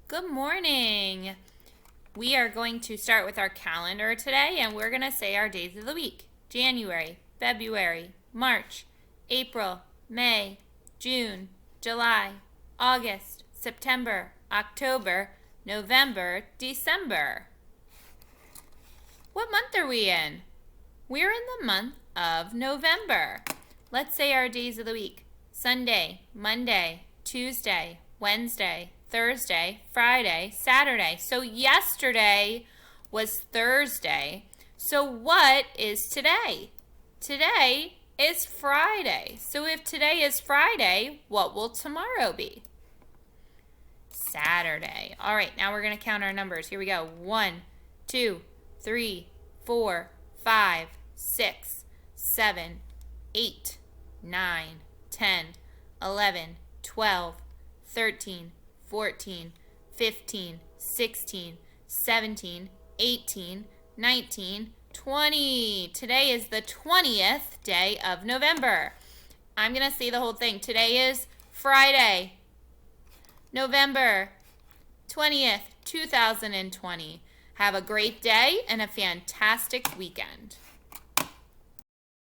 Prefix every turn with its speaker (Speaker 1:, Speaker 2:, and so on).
Speaker 1: Good morning. We are going to start with our calendar today, and we're going to say our days of the week. January, February, March, April, May, June, July, August, September, October, November, December. What month are we in? We're in the month of November. Let's say our days of the week. Sunday, Monday, Tuesday, Wednesday, Thursday, Friday, Saturday. So yesterday was Thursday. So what is today? Today is Friday. So if today is Friday, what will tomorrow be? Saturday. All right, now we're going to count our numbers. Here we go. 1, 2, 3, 4, 5, 6, 7, 8, 9, 10, 11, 12, 13, 14, 15, 16, 17, 18, 19, 20. Today is the 20th day of November. I'm going to say the whole thing. Today is Friday, November 20th, 2020. Have a great day and a fantastic weekend.